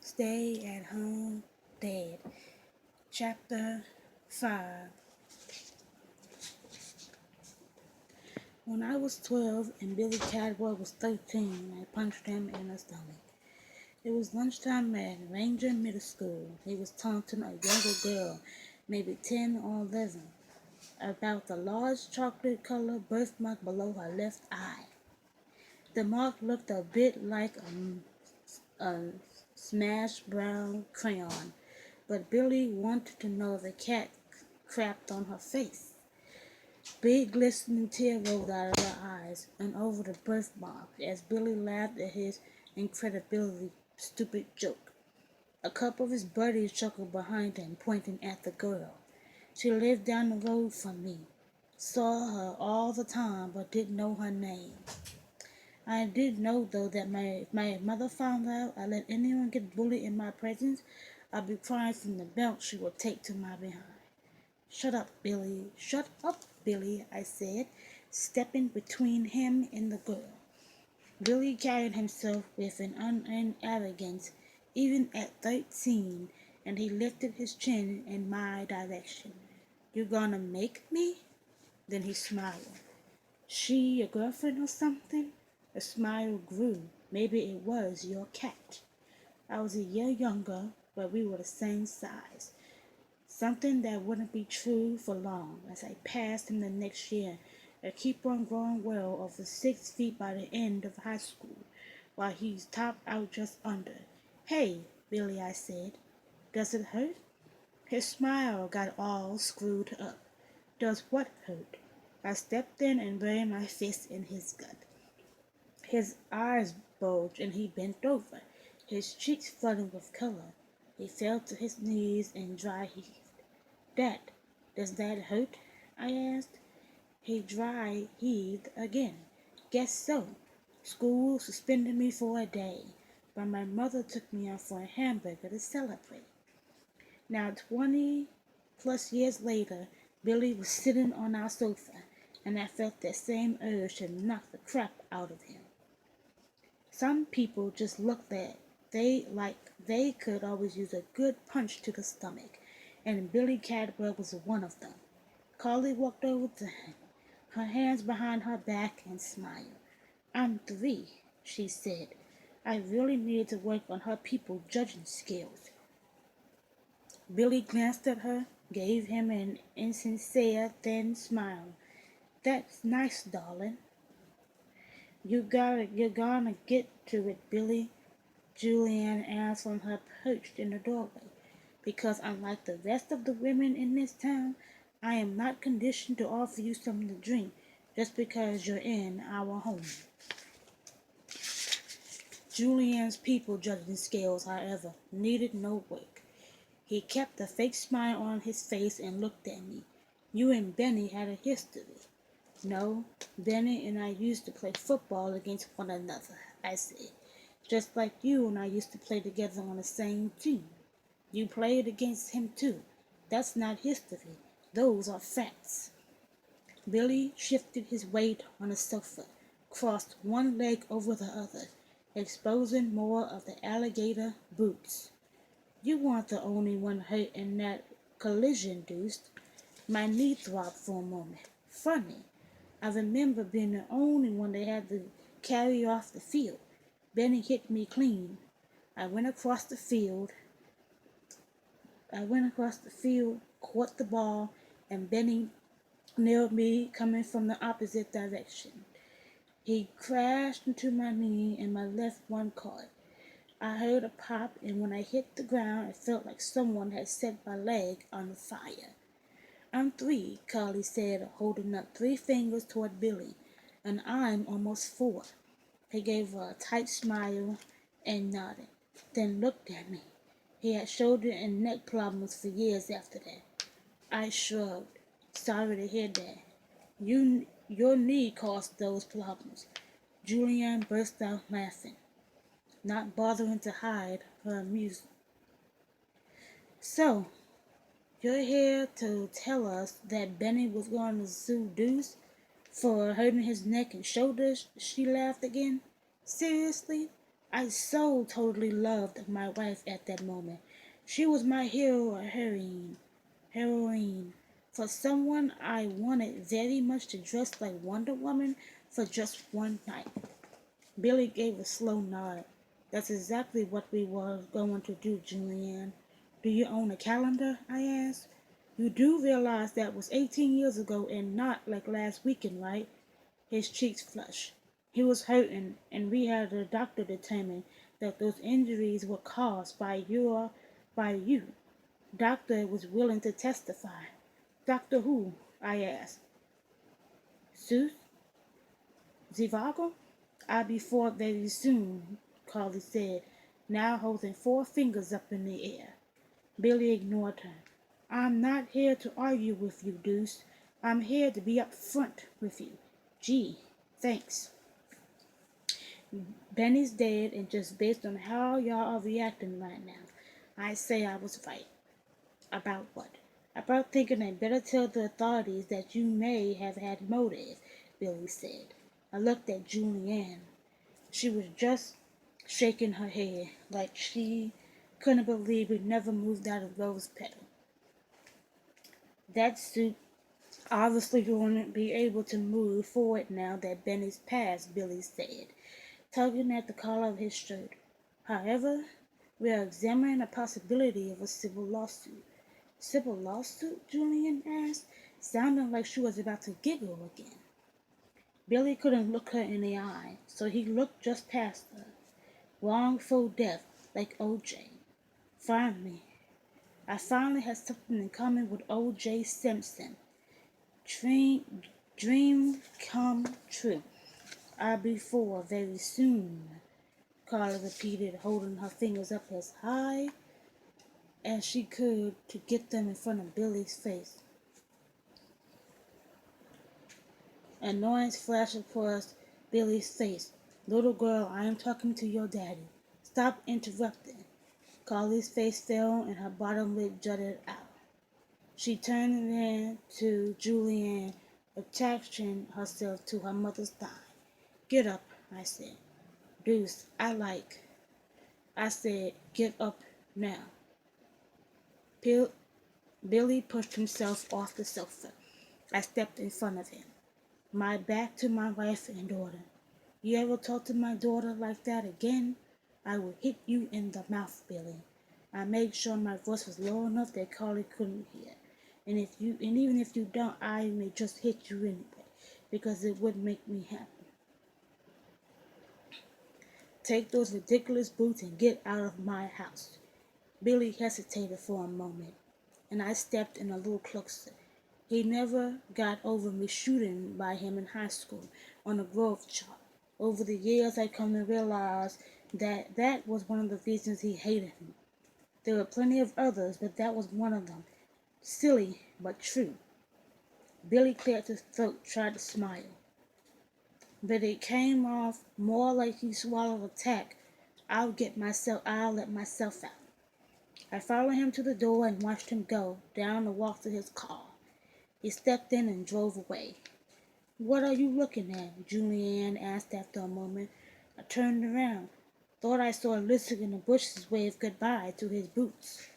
Stay at Home Dad. Chapter 5. When I was 12 and Billy Cadwell was 13, I punched him in the stomach. It was lunchtime at Ranger Middle School. He was taunting a younger girl, maybe 10 or 11, about the large chocolate-colored birthmark below her left eye. The mark looked a bit like a smashed brown crayon, but Billy wanted to know if the cat crapped on her face. Big glistening tear rolled out of her eyes and over the birthmark as Billy laughed at his incredibly stupid joke. A couple of his buddies chuckled behind him, pointing at the girl. She lived down the road from me. Saw her all the time, but didn't know her name. I did know, though, that if my mother found out I let anyone get bullied in my presence, I'd be crying from the belt she would take to my behind. Shut up, Billy. Shut up, Billy, I said, stepping between him and the girl. Billy carried himself with an unearned arrogance, even at 13, and he lifted his chin in my direction. You gonna make me? Then he smiled. She your girlfriend or something? The smile grew. Maybe it was your cat. I was a year younger, but we were the same size. Something that wouldn't be true for long as I passed him the next year and keep on growing well over 6 feet by the end of high school, while he's topped out just under. Hey, Billy, I said, does it hurt? His smile got all screwed up. Does what hurt? I stepped in and buried my fist in his gut. His eyes bulged and he bent over, his cheeks flooding with color. He fell to his knees and dry heaved. Dad, does that hurt? I asked. He dry heaved again. Guess so. School suspended me for a day, but my mother took me out for a hamburger to celebrate. Now 20+ years later, Billy was sitting on our sofa, and I felt that same urge to knock the crap out of him. Some people just looked at they could always use a good punch to the stomach, and Billy Cadwell was one of them. Carly walked over to him, her hands behind her back, and smiled. I'm 3, she said. I really needed to work on her people judging skills. Billy glanced at her, gave him an insincere, thin smile. That's nice, darling. You're gonna get to it, Billy, Julianne asked from her perch in the doorway. Because unlike the rest of the women in this town, I am not conditioned to offer you something to drink just because you're in our home. Julian's people judging skills, however, needed no work. He kept a fake smile on his face and looked at me. You and Benny had a history. No, Benny and I used to play football against one another, I said. Just like you and I used to play together on the same team. You played against him too. That's not history. Those are facts. Billy shifted his weight on the sofa, crossed one leg over the other, exposing more of the alligator boots. You weren't the only one hurt in that collision, Deuce. My knee throbbed for a moment. Funny. I remember being the only one they had to carry off the field. Benny hit me clean. I went across the field, caught the ball, and Benny nailed me coming from the opposite direction. He crashed into my knee and my left one caught. I heard a pop, and when I hit the ground, it felt like someone had set my leg on fire. I'm 3, Carly said, holding up 3 fingers toward Billy, and I'm almost 4. He gave her a tight smile and nodded, then looked at me. He had shoulder and neck problems for years after that. I shrugged. Sorry to hear that. Your knee caused those problems. Julianne burst out laughing, not bothering to hide her amusement. So, you're here to tell us that Benny was going to sue Deuce for hurting his neck and shoulders? She laughed again. Seriously? I so totally loved my wife at that moment. She was my hero or heroine. For someone I wanted very much to dress like Wonder Woman for just one night. Billy gave a slow nod. That's exactly what we were going to do, Julianne. Do you own a calendar? I asked. You do realize that was 18 years ago and not like last weekend, right? His cheeks flushed. He was hurting, and we had the doctor determine that those injuries were caused by you. Doctor was willing to testify. Doctor who? I asked. Seuss? Zivago? I'll be forth very soon, Carly said, now holding four fingers up in the air. Billy ignored her. I'm not here to argue with you, Deuce. I'm here to be up front with you. Gee, thanks. Benny's dead, and just based on how y'all are reacting right now, I say I was right. About what? About thinking I better tell the authorities that you may have had motive, Billy said. I looked at Julianne. She was just shaking her head like she couldn't believe we never moved out of Rose Petal. That suit obviously won't be able to move forward now that Benny's passed, Billy said, tugging at the collar of his shirt. However, we are examining the possibility of a civil lawsuit. Civil lawsuit? Julian asked, sounding like she was about to giggle again. Billy couldn't look her in the eye, so he looked just past her. Wrongful death, like O.J. Finally, I finally had something in common with O.J. Simpson. Dream, dream come true. I'll be for very soon, Carla repeated, holding her fingers up as high as she could to get them in front of Billy's face. Annoyance flashed across Billy's face. Little girl, I am talking to your daddy. Stop interrupting. Carly's face fell and her bottom lip jutted out. She turned then to Julianne, attaching herself to her mother's thigh. Get up, I said. Deuce, I said, get up now. Billy pushed himself off the sofa. I stepped in front of him, my back to my wife and daughter. You ever talk to my daughter like that again, I will hit you in the mouth, Billy. I made sure my voice was low enough that Carly couldn't hear. And even if you don't, I may just hit you anyway, because it would make me happy. Take those ridiculous boots and get out of my house. Billy hesitated for a moment, and I stepped in a little closer. He never got over me shooting by him in high school on a growth chart. Over the years, I come to realize that was one of the reasons he hated me. There were plenty of others, but that was one of them. Silly, but true. Billy cleared his throat, tried to smile, but it came off more like he swallowed a tack. I'll let myself out. I followed him to the door and watched him go down the walk to his car. He stepped in and drove away. What are you looking at? Julianne asked after a moment. I turned around. Thought I saw a lizard in the bushes wave goodbye to his boots.